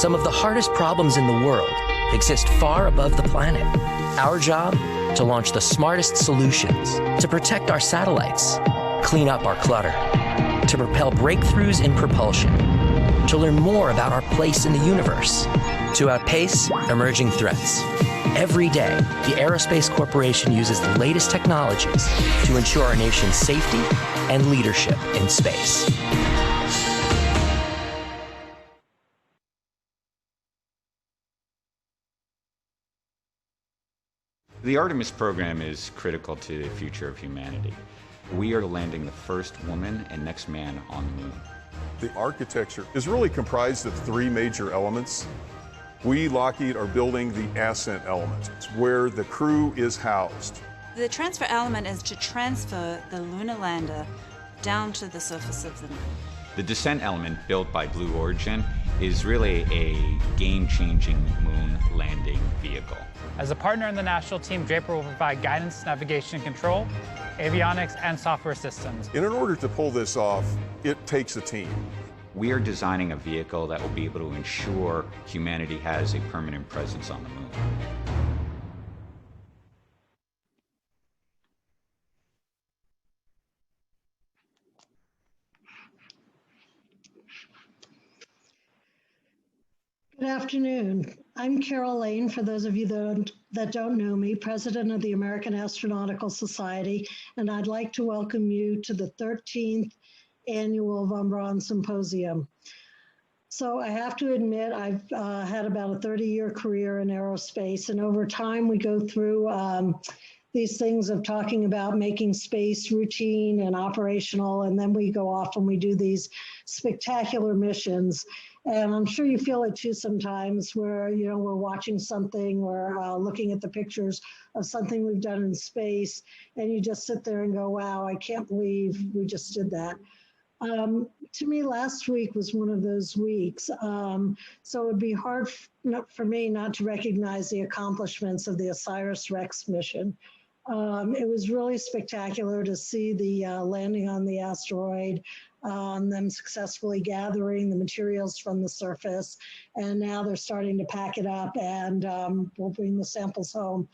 Some of the hardest problems in the world exist far above the planet. Our job? To launch the smartest solutions, to protect our satellites, clean up our clutter, to propel breakthroughs in propulsion, to learn more about our place in the universe, to outpace emerging threats. Every day, the Aerospace Corporation uses the latest technologies to ensure our nation's safety and leadership in space. The Artemis program is critical to the future of humanity. We are landing the first woman and next man on the moon. The architecture is really comprised of three major elements. We, Lockheed, are building the ascent element. It's where the crew is housed. The transfer element is to transfer the lunar lander down to the surface of the moon. The descent element, built by Blue Origin, is really a game-changing moon landing vehicle. As a partner in the national team, Draper will provide guidance, navigation and control, avionics, and software systems. And in order to pull this off, it takes a team. We are designing a vehicle that will be able to ensure humanity has a permanent presence on the moon. Good afternoon. I'm Carol Lane, for those of you that don't know me, President of the American Astronautical Society, and I'd like to welcome you to the 13th Annual Von Braun Symposium. So I have to admit, I've had about a 30-year career in aerospace, and over time we go through these things of talking about making space routine and operational, and then we go off and we do these spectacular missions. And I'm sure you feel it too sometimes where, you know, we're watching something or looking at the pictures of something we've done in space, and you just sit there and go, wow, I can't believe we just did that. To me, last week was one of those weeks. So it would be hard for me not to recognize the accomplishments of the OSIRIS-REx mission. It was really spectacular to see the landing on the asteroid, them successfully gathering the materials from the surface, and now they're starting to pack it up and we'll bring the samples home.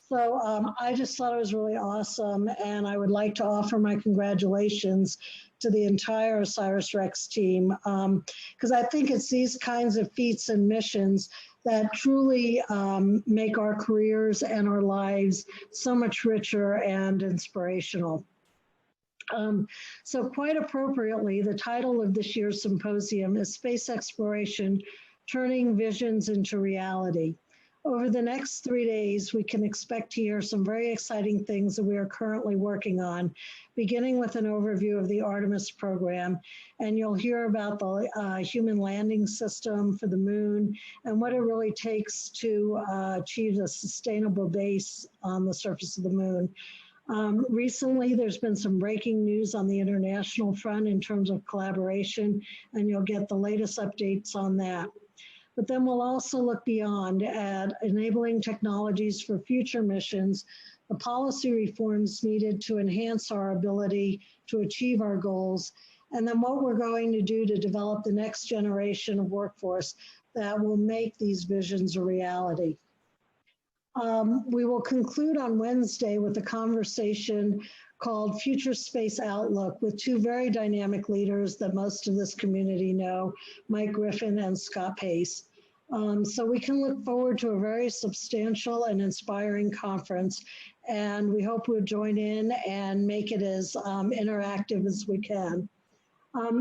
So I just thought it was really awesome, and I would like to offer my congratulations to the entire OSIRIS-REx team, because I think it's these kinds of feats and missions that truly make our careers and our lives so much richer and inspirational. So quite appropriately, the title of this year's symposium is Space Exploration, Turning Visions into Reality. Over the next 3 days, we can expect to hear some very exciting things that we are currently working on, beginning with an overview of the Artemis program. And you'll hear about the human landing system for the moon and what it really takes to achieve a sustainable base on the surface of the moon. Recently, there's been some breaking news on the international front in terms of collaboration, and you'll get the latest updates on that. But then we'll also look beyond at enabling technologies for future missions, the policy reforms needed to enhance our ability to achieve our goals, and then what we're going to do to develop the next generation of workforce that will make these visions a reality. We will conclude on Wednesday with a conversation called Future Space Outlook with two very dynamic leaders that most of this community know, Mike Griffin and Scott Pace. So we can look forward to a very substantial and inspiring conference, and we hope we'll join in and make it as interactive as we can.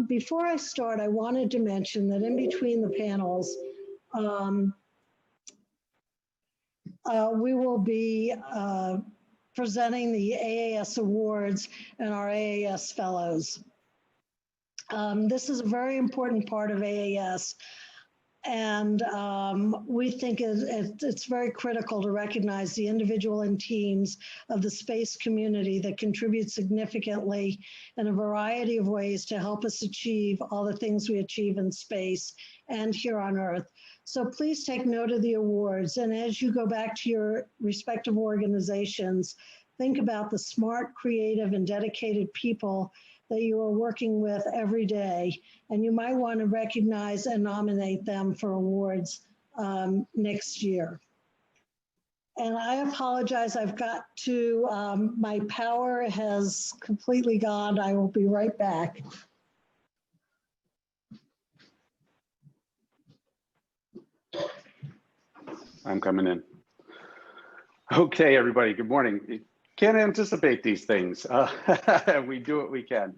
Before I start, I wanted to mention that in between the panels, we will be presenting the AAS Awards and our AAS Fellows. This is a very important part of AAS, and we think it's very critical to recognize the individual and teams of the space community that contribute significantly in a variety of ways to help us achieve all the things we achieve in space and here on Earth. So please take note of the awards, and as you go back to your respective organizations, think about the smart, creative, and dedicated people that you are working with every day, and you might want to recognize and nominate them for awards next year. And I apologize, I've got to, my power has completely gone. I will be right back. I'm coming in. Okay, everybody, good morning. You can't anticipate these things. We do what we can.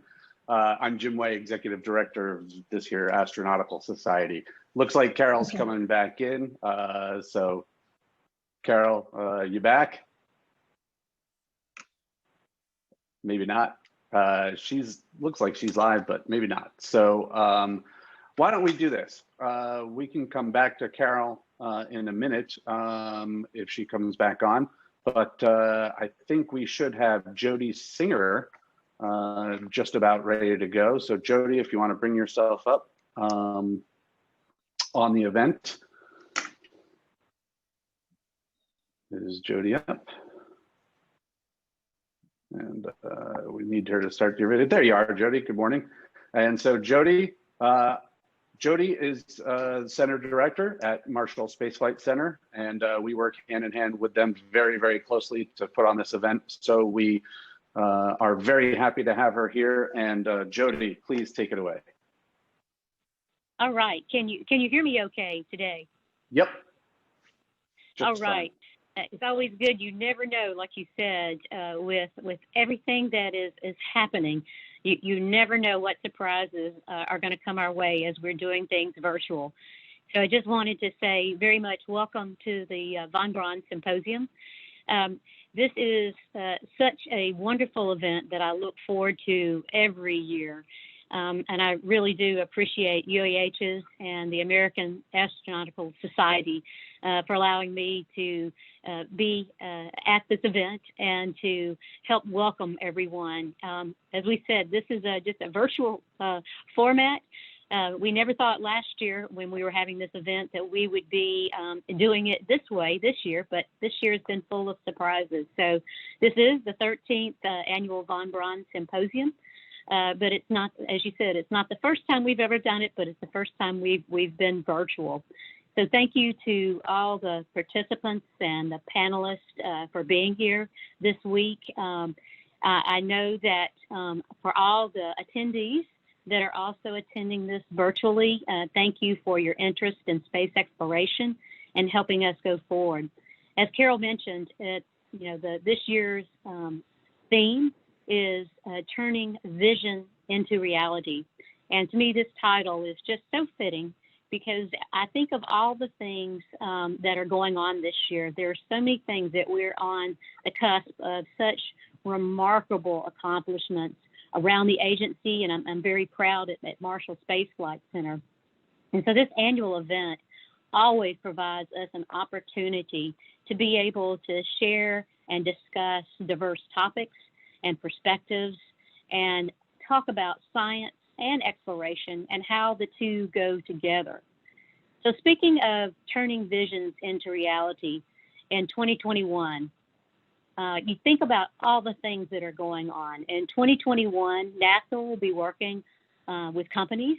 I'm Jim Way, Executive Director of this here Astronautical Society. Looks like Carol's coming back in. So Carol, you back? Maybe not. Looks like she's live, but maybe not. So why don't we do this? We can come back to Carol in a minute if she comes back on, but I think we should have Jody Singer just about ready to go. So Jody, if you want to bring yourself up on the event. Is Jody up? And we need her to start your video. There you are, Jody. Good morning. And so Jody is Center Director at Marshall Space Flight Center, and we work hand in hand with them very, very closely to put on this event. So we are very happy to have her here. And Jody, please take it away. All right. Can you hear me okay today? Yep. All right. It's always good. You never know, like you said, with everything that is happening, you never know what surprises are going to come our way as we're doing things virtual. So I just wanted to say very much welcome to the Von Braun Symposium. This is such a wonderful event that I look forward to every year. And I really do appreciate UAH's and the American Astronautical Society for allowing me to be at this event and to help welcome everyone. As we said, this is just a virtual format. We never thought last year when we were having this event that we would be doing it this way this year, but this year has been full of surprises. So this is the 13th annual Von Braun Symposium. But it's not, as you said, it's not the first time we've ever done it, but it's the first time we've been virtual. So thank you to all the participants and the panelists for being here this week. I know that for all the attendees that are also attending this virtually, thank you for your interest in space exploration and helping us go forward. As Carol mentioned, it's, this year's theme is turning vision into reality. And to me, this title is just so fitting because I think of all the things that are going on this year. There are so many things that we're on the cusp of such remarkable accomplishments around the agency, and I'm very proud at Marshall Space Flight Center. And so this annual event always provides us an opportunity to be able to share and discuss diverse topics and perspectives and talk about science and exploration and how the two go together. So speaking of turning visions into reality, in 2021, you think about all the things that are going on. In 2021, NASA will be working with companies,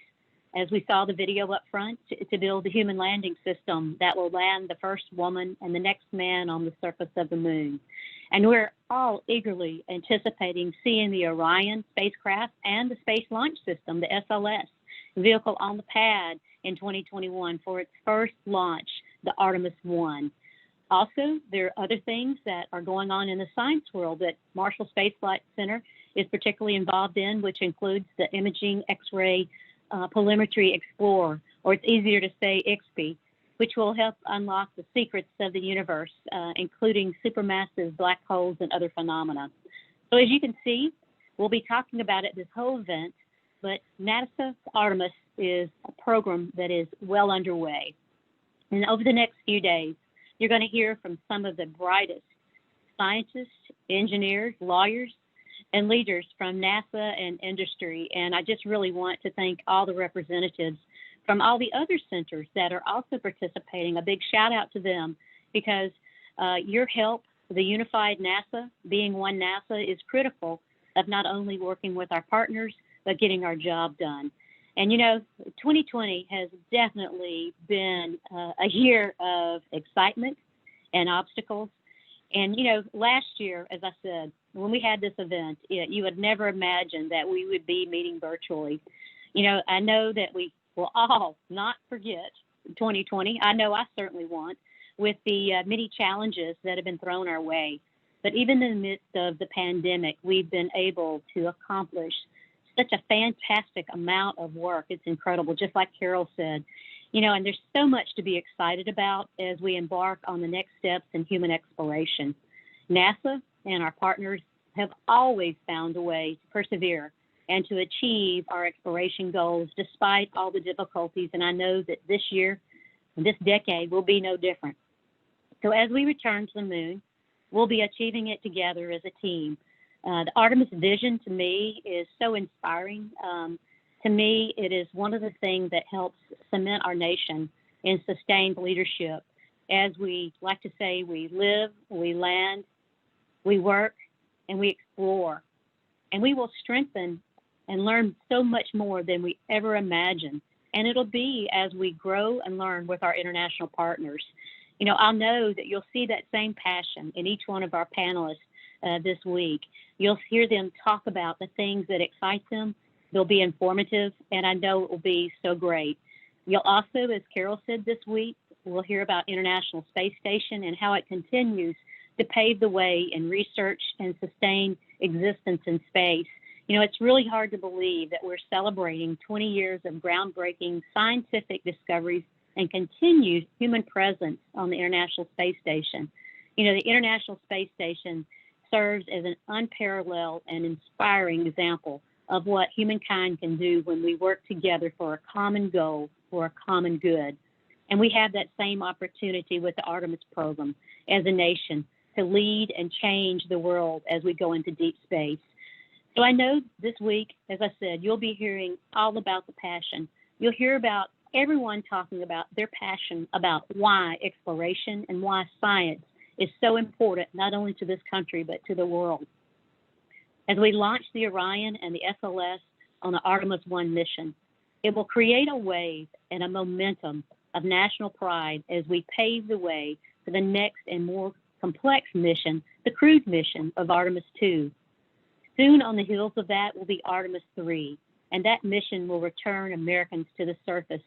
as we saw the video up front, to build a human landing system that will land the first woman and the next man on the surface of the moon. And we're all eagerly anticipating seeing the Orion spacecraft and the Space Launch System, the SLS, vehicle on the pad in 2021 for its first launch, the Artemis 1. Also, there are other things that are going on in the science world that Marshall Space Flight Center is particularly involved in, which includes the Imaging X-ray Polarimetry Explorer, or it's easier to say IXPE, which will help unlock the secrets of the universe, including supermassive black holes and other phenomena. So as you can see, we'll be talking about it this whole event, but NASA's Artemis is a program that is well underway. And over the next few days, you're going to hear from some of the brightest scientists, engineers, lawyers, and leaders from NASA and industry. And I just really want to thank all the representatives from all the other centers that are also participating. A big shout out to them, because your help, the unified NASA, being one NASA, is critical of not only working with our partners, but getting our job done. And, you know, 2020 has definitely been a year of excitement and obstacles. And, you know, last year, as I said, when we had this event, you would never imagine that we would be meeting virtually. You know, I know that we will all not forget 2020. I know I certainly won't, with the many challenges that have been thrown our way. But even in the midst of the pandemic, we've been able to accomplish such a fantastic amount of work. It's incredible, just like Carol said. You know, and there's so much to be excited about as we embark on the next steps in human exploration. NASA and our partners have always found a way to persevere and to achieve our exploration goals despite all the difficulties. And I know that this year, this decade, will be no different. So as we return to the moon, we'll be achieving it together as a team. The Artemis vision, to me, is so inspiring. To me, it is one of the things that helps cement our nation in sustained leadership. As we like to say, we live, we land, we work, and we explore. And we will strengthen and learn so much more than we ever imagined. And it'll be as we grow and learn with our international partners. You know, I'll know that you'll see that same passion in each one of our panelists this week. You'll hear them talk about the things that excite them. They'll be informative, and I know it will be so great. You'll also, as Carol said this week, we'll hear about International Space Station and how it continues to pave the way in research and sustain existence in space. You know, it's really hard to believe that we're celebrating 20 years of groundbreaking scientific discoveries and continued human presence on the International Space Station. You know, the International Space Station serves as an unparalleled and inspiring example of what humankind can do when we work together for a common goal, for a common good. And we have that same opportunity with the Artemis program as a nation to lead and change the world as we go into deep space. So I know this week, as I said, you'll be hearing all about the passion. You'll hear about everyone talking about their passion about why exploration and why science is so important, not only to this country, but to the world. As we launch the Orion and the SLS on the Artemis 1 mission, it will create a wave and a momentum of national pride as we pave the way for the next and more complex mission, the crewed mission of Artemis 2. Soon on the heels of that will be Artemis 3, and that mission will return Americans to the surface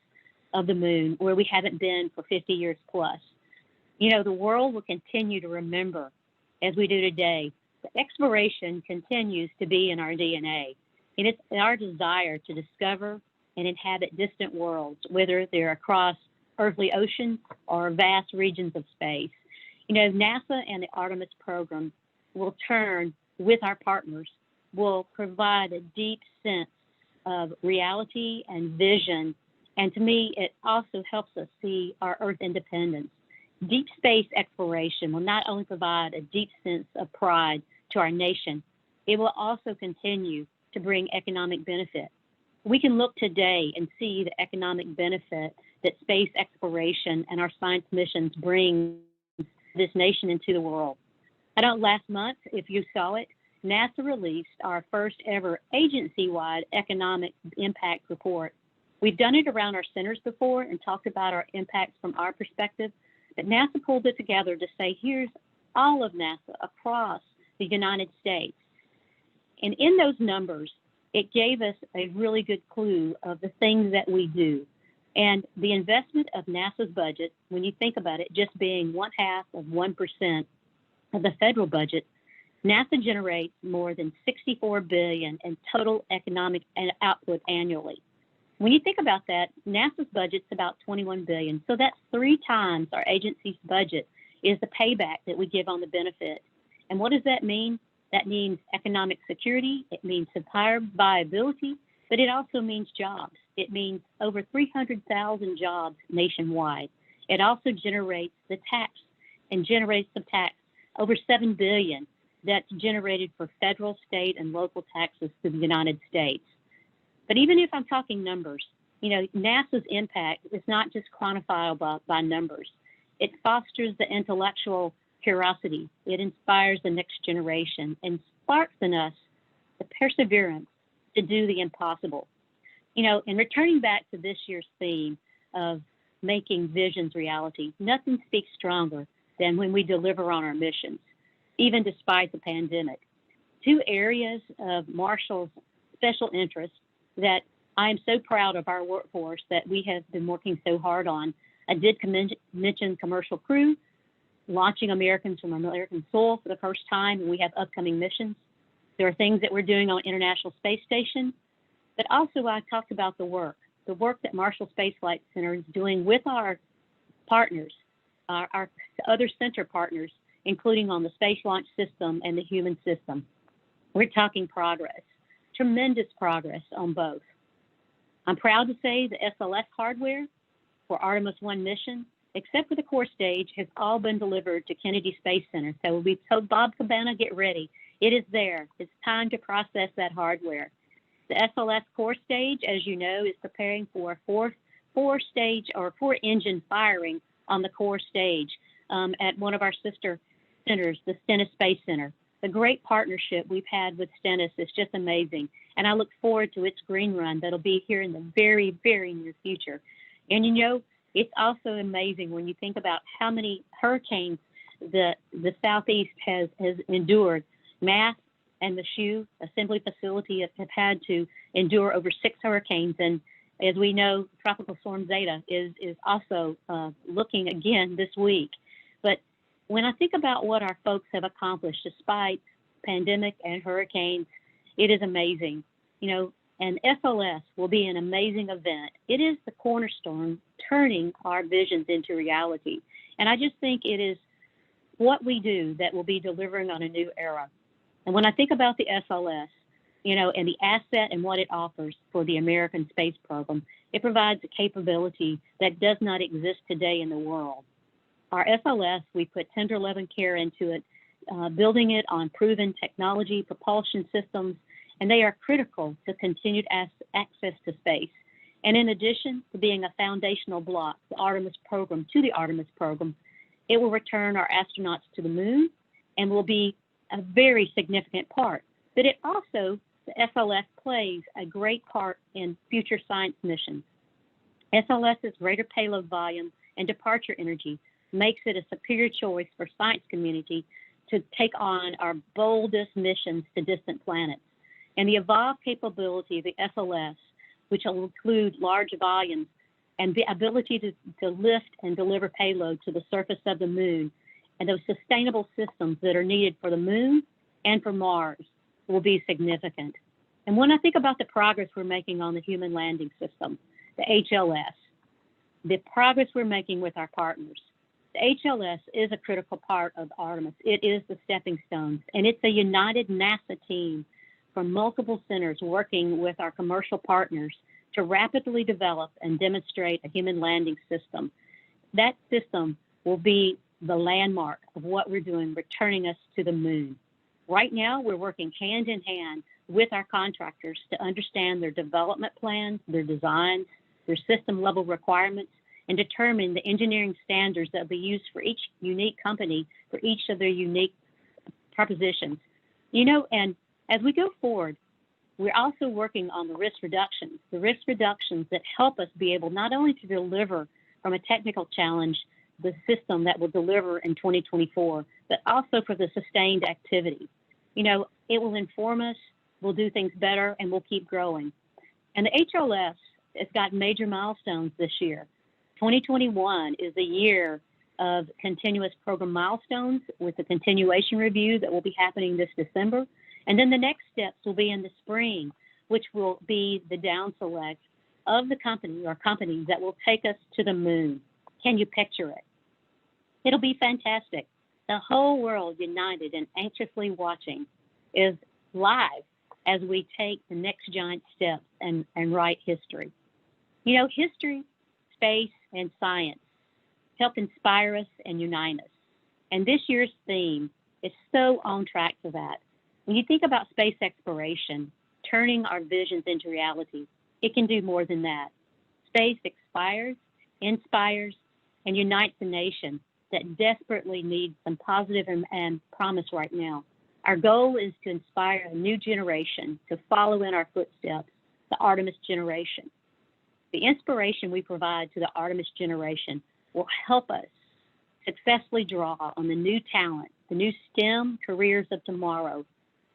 of the moon, where we haven't been for 50 years plus. You know, the world will continue to remember, as we do today, that exploration continues to be in our DNA, and it's our desire to discover and inhabit distant worlds, whether they're across earthly oceans or vast regions of space. You know, NASA and the Artemis program will turn with our partners, will provide a deep sense of reality and vision. And to me, it also helps us see our Earth independence. Deep space exploration will not only provide a deep sense of pride to our nation, it will also continue to bring economic benefit. We can look today and see the economic benefit that space exploration and our science missions bring this nation into the world. I know last month, if you saw it, NASA released our first ever agency-wide economic impact report. We've done it around our centers before and talked about our impacts from our perspective, but NASA pulled it together to say, here's all of NASA across the United States. And in those numbers, it gave us a really good clue of the things that we do. And the investment of NASA's budget, when you think about it, just being 0.5% of the federal budget, NASA generates more than $64 billion in total economic output annually. When you think about that, NASA's budget's about $21 billion. So that's 3 times our agency's budget is the payback that we give on the benefit. And what does that mean? That means economic security. It means supplier viability, but it also means jobs. It means over 300,000 jobs nationwide. It also generates the tax and generates some tax, over $7 billion that's generated for federal, state, and local taxes to the United States. But even if I'm talking numbers, you know, NASA's impact is not just quantifiable by numbers. It fosters the intellectual curiosity. It inspires the next generation and sparks in us the perseverance to do the impossible. And returning back to this year's theme of making visions reality, nothing speaks stronger than when we deliver on our missions, even despite the pandemic. Two areas of Marshall's special interest that I am so proud of our workforce that we have been working so hard on. I did mention Commercial Crew, launching Americans from American soil for the first time, and we have upcoming missions. There are things that we're doing on International Space Station, but also I talked about the work that Marshall Space Flight Center is doing with our partners, our other center partners, including on the Space Launch System and the human system. We're talking progress, tremendous progress on both. I'm proud to say the SLS hardware for Artemis 1 mission, except for the core stage, has all been delivered to Kennedy Space Center. So we told Bob Cabana, get ready. It is there. It's time to process that hardware. The SLS core stage, as you know, is preparing for a four engine firing on the core stage at one of our sister centers, the Stennis Space Center. The great partnership we've had with Stennis is just amazing. And I look forward to its green run that'll be here in the very, very near future. And it's also amazing when you think about how many hurricanes the Southeast has endured. Mass and the SHU assembly facility have had to endure over 6 hurricanes. And as we know, Tropical Storm Zeta is also looking again this week. But when I think about what our folks have accomplished despite pandemic and hurricanes, it is amazing. And SLS will be an amazing event. It is the cornerstone turning our visions into reality. And I just think it is what we do that will be delivering on a new era. And when I think about the SLS, and the asset and what it offers for the American space program, it provides a capability that does not exist today in the world. Our SLS, we put tender love and care into it, building it on proven technology, propulsion systems, and they are critical to continued access to space. And in addition to being a foundational block, to the Artemis program, it will return our astronauts to the moon and will be a very significant part. But it also, the SLS plays a great part in future science missions. SLS's greater payload volume and departure energy makes it a superior choice for science community to take on our boldest missions to distant planets. And the evolved capability of the SLS, which will include large volumes and the ability to lift and deliver payload to the surface of the moon, and those sustainable systems that are needed for the moon and for Mars, will be significant. And when I think about the progress we're making on the human landing system, the HLS, the progress we're making with our partners, the HLS is a critical part of Artemis. It is the stepping stones, and it's a united NASA team from multiple centers working with our commercial partners to rapidly develop and demonstrate a human landing system. That system will be the landmark of what we're doing, returning us to the moon. Right now, we're working hand in hand with our contractors to understand their development plans, their designs, their system level requirements, and determine the engineering standards that will be used for each unique company for each of their unique propositions. And as we go forward, we're also working on the risk reductions that help us be able not only to deliver from a technical challenge the system that will deliver in 2024, but also for the sustained activity. It will inform us, we'll do things better, and we'll keep growing. And the HLS has got major milestones this year. 2021 is the year of continuous program milestones with the continuation review that will be happening this December. And then the next steps will be in the spring, which will be the down select of the company or companies that will take us to the moon. Can you picture it? It'll be fantastic. The whole world united and anxiously watching is live as we take the next giant steps and write history. History, space, and science help inspire us and unite us. And this year's theme is so on track for that. When you think about space exploration, turning our visions into reality, it can do more than that. Space inspires, and unites a nation that desperately needs some positive and promise right now. Our goal is to inspire a new generation to follow in our footsteps, the Artemis generation. The inspiration we provide to the Artemis generation will help us successfully draw on the new talent, the new STEM careers of tomorrow.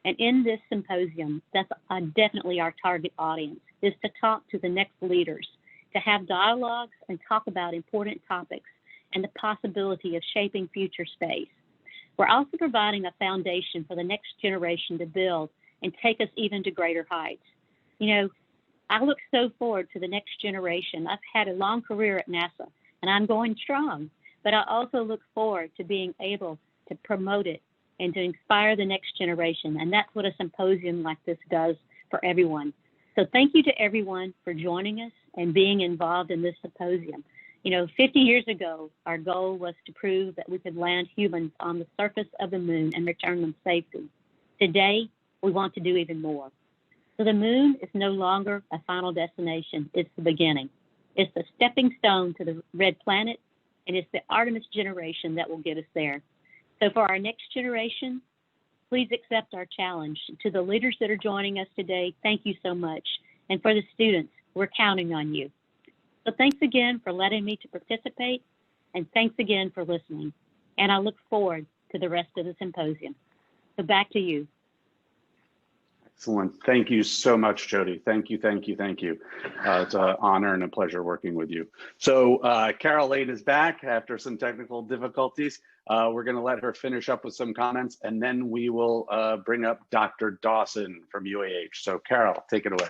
And in this symposium, that's definitely our target audience, is to talk to the next leaders, to have dialogues and talk about important topics and the possibility of shaping future space. We're also providing a foundation for the next generation to build and take us even to greater heights. You know, I look so forward to the next generation. I've had a long career at NASA, and I'm going strong, but I also look forward to being able to promote it and to inspire the next generation, and that's what a symposium like this does for everyone. So thank you to everyone for joining us and being involved in this symposium. You know, 50 years ago, our goal was to prove that we could land humans on the surface of the moon and return them safely. Today, we want to do even more. So the moon is no longer a final destination, it's the beginning. It's the stepping stone to the red planet, and it's the Artemis generation that will get us there. So for our next generation, please accept our challenge. To the leaders that are joining us today, thank you so much. And for the students, we're counting on you. So thanks again for letting me to participate, and thanks again for listening. And I look forward to the rest of the symposium. So back to you. Excellent. Thank you so much, Jody. Thank you, thank you, thank you. It's an honor and a pleasure working with you. So Carol Lane is back after some technical difficulties. We're going to let her finish up with some comments, and then we will bring up Dr. Dawson from UAH. So Carol, take it away.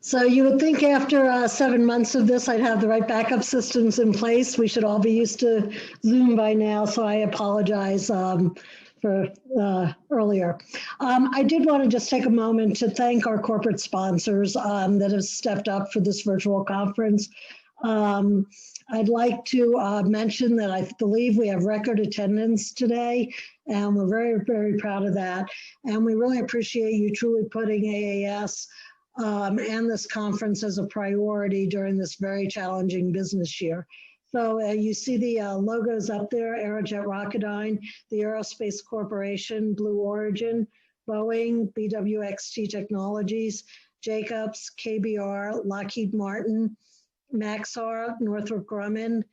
So you would think after 7 months of this, I'd have the right backup systems in place. We should all be used to Zoom by now, so I apologize for earlier. I did want to just take a moment to thank our corporate sponsors that have stepped up for this virtual conference. I'd like to mention that I believe we have record attendance today, and we're very, very proud of that. And we really appreciate you truly putting AAS and this conference as a priority during this very challenging business year. So you see the logos up there: Aerojet Rocketdyne, the Aerospace Corporation, Blue Origin, Boeing, BWXT Technologies, Jacobs, KBR, Lockheed Martin, Maxar, Northrop Grumman,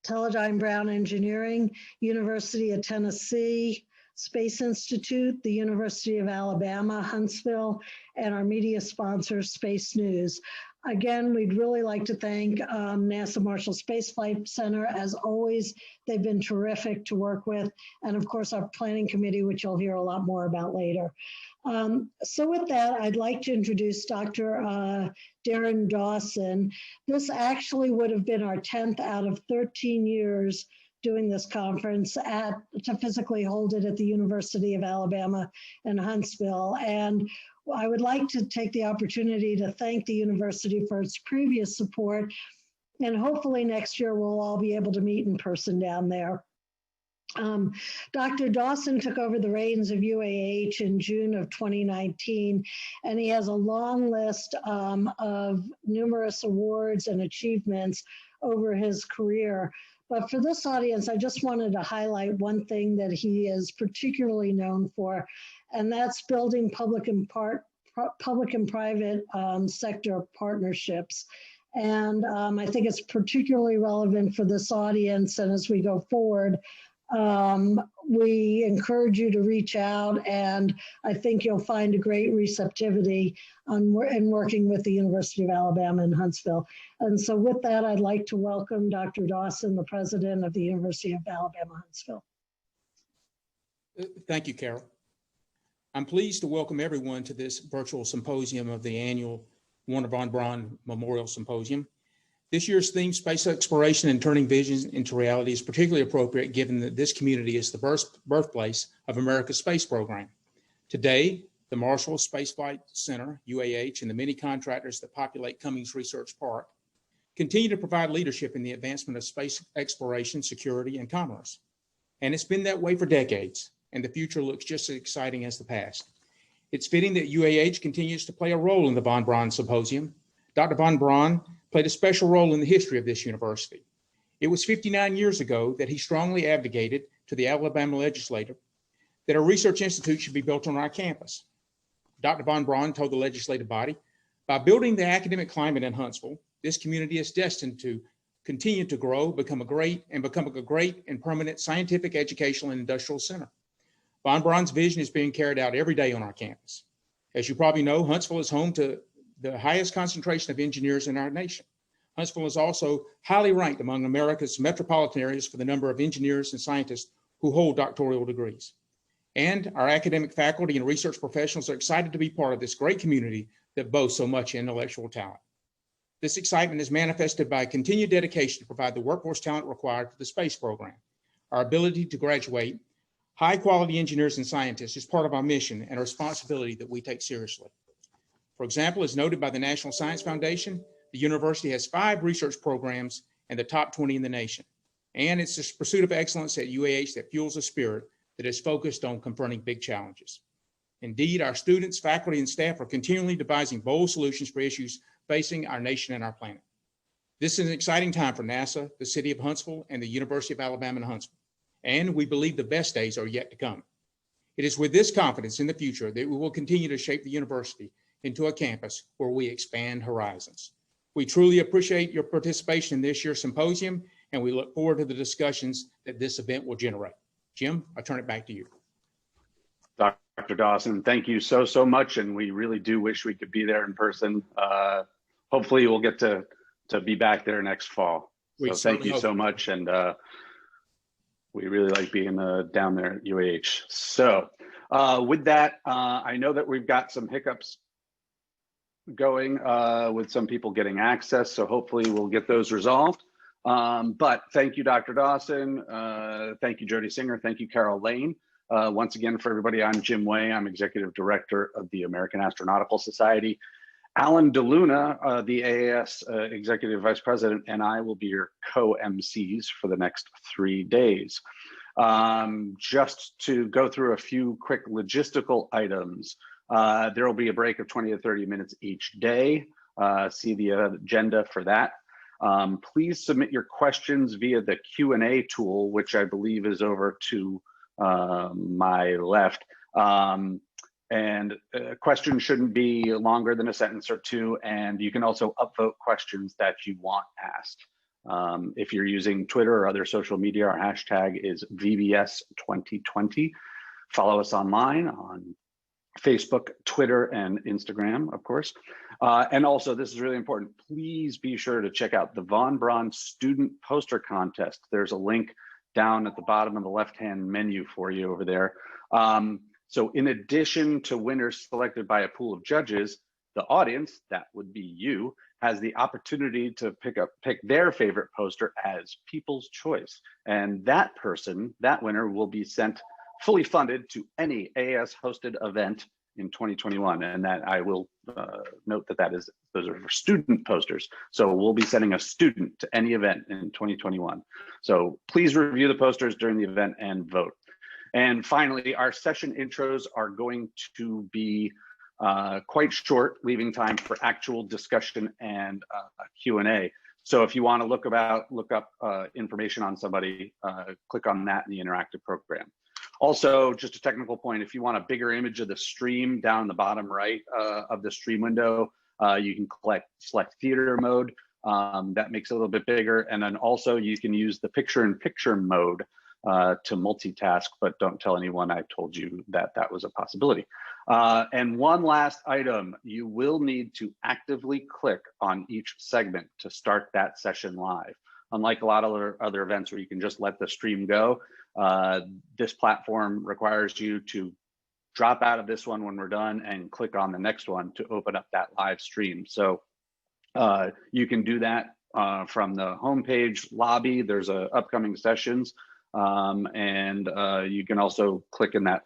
Teledyne Brown Engineering, University of Tennessee, Space Institute, the University of Alabama, Huntsville, and our media sponsor, Space News. Again, we'd really like to thank NASA Marshall Space Flight Center. As always, they've been terrific to work with. And of course, our planning committee, which you'll hear a lot more about later. So with that, I'd like to introduce Dr. Darren Dawson. This actually would have been our 10th out of 13 years doing this conference to physically hold it at the University of Alabama in Huntsville. And I would like to take the opportunity to thank the university for its previous support. And hopefully next year we'll all be able to meet in person down there. Dr. Dawson took over the reins of UAH in June of 2019, and he has a long list of numerous awards and achievements over his career. But for this audience, I just wanted to highlight one thing that he is particularly known for, and that's building public and private sector partnerships. And I think it's particularly relevant for this audience. And as we go forward, we encourage you to reach out, and I think you'll find a great receptivity in working with the University of Alabama in Huntsville. And so with that, I'd like to welcome Dr. Dawson, the president of the University of Alabama, Huntsville. Thank you, Carol. I'm pleased to welcome everyone to this virtual symposium of the annual Wernher von Braun Memorial Symposium. This year's theme, Space Exploration and Turning Visions into Reality, is particularly appropriate given that this community is the birthplace of America's space program. Today, the Marshall Space Flight Center, UAH, and the many contractors that populate Cummings Research Park continue to provide leadership in the advancement of space exploration, security, and commerce. And it's been that way for decades, and the future looks just as exciting as the past. It's fitting that UAH continues to play a role in the Von Braun Symposium. Dr. von Braun played a special role in the history of this university. It was 59 years ago that he strongly advocated to the Alabama legislature that a research institute should be built on our campus. Dr. Von Braun told the legislative body, by building the academic climate in Huntsville, this community is destined to continue to grow, become a great and permanent scientific, educational, and industrial center. Von Braun's vision is being carried out every day on our campus. As you probably know, Huntsville is home to the highest concentration of engineers in our nation. Huntsville is also highly ranked among America's metropolitan areas for the number of engineers and scientists who hold doctoral degrees. And our academic faculty and research professionals are excited to be part of this great community that boasts so much intellectual talent. This excitement is manifested by a continued dedication to provide the workforce talent required for the space program. Our ability to graduate high-quality engineers and scientists is part of our mission and a responsibility that we take seriously. For example, as noted by the National Science Foundation, the university has 5 research programs and the top 20 in the nation. And it's this pursuit of excellence at UAH that fuels a spirit that is focused on confronting big challenges. Indeed, our students, faculty, and staff are continually devising bold solutions for issues facing our nation and our planet. This is an exciting time for NASA, the City of Huntsville, and the University of Alabama in Huntsville. And we believe the best days are yet to come. It is with this confidence in the future that we will continue to shape the university into a campus where we expand horizons. We truly appreciate your participation in this year's symposium, and we look forward to the discussions that this event will generate. Jim, I turn it back to you. Dr. Dawson, thank you so much, and we really do wish we could be there in person. Hopefully we'll get to be back there next fall. So thank you so much, and we really like being down there at UAH. So with that, I know that we've got some hiccups going with some people getting access, so hopefully we'll get those resolved. But thank you, Dr. Dawson. Thank you, Jody Singer. Thank you, Carol Lane. Once again, for everybody, I'm Jim Way. I'm Executive Director of the American Astronautical Society. Alan DeLuna, the AAS Executive Vice President, and I will be your co-MCs for the next 3 days. Just to go through a few quick logistical items, there will be a break of 20 to 30 minutes each day. See the agenda for that. Please submit your questions via the Q&A tool, which I believe is over to my left. Questions shouldn't be longer than a sentence or two, and you can also upvote questions that you want asked. If you're using Twitter or other social media, our hashtag is VBS 2020. Follow us online on Facebook, Twitter, and Instagram, of course. And also, this is really important, please be sure to check out the Von Braun Student Poster Contest. There's a link down at the bottom of the left-hand menu for you over there. So in addition to winners selected by a pool of judges, the audience, that would be you, has the opportunity to pick their favorite poster as People's Choice. And that person, that winner, will be sent fully funded to any AS hosted event in 2021. And that I will note that those are for student posters. So we'll be sending a student to any event in 2021. So please review the posters during the event and vote. And finally, our session intros are going to be quite short, leaving time for actual discussion and Q&A. So if you want to look up information on somebody, click on that in the interactive program. Also, just a technical point, if you want a bigger image of the stream down the bottom right of the stream window, you can select theater mode. That makes it a little bit bigger. And then also you can use the picture-in-picture mode to multitask, but don't tell anyone I told you that that was a possibility. And one last item, you will need to actively click on each segment to start that session live. Unlike a lot of other events where you can just let the stream go, this platform requires you to drop out of this one when we're done and click on the next one to open up that live stream. So you can do that from the homepage lobby. There's upcoming sessions. And you can also click in that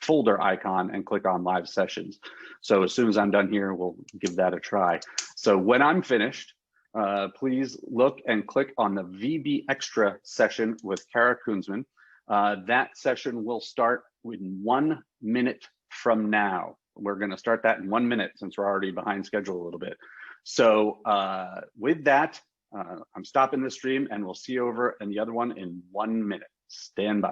folder icon and click on live sessions. So as soon as I'm done here, we'll give that a try. So when I'm finished, please look and click on the VB Extra session with Kara Kunzman. That session will start in 1 minute from now. We're going to start that in 1 minute since we're already behind schedule a little bit. So with that, I'm stopping the stream and we'll see you over in the other one in 1 minute. stand by.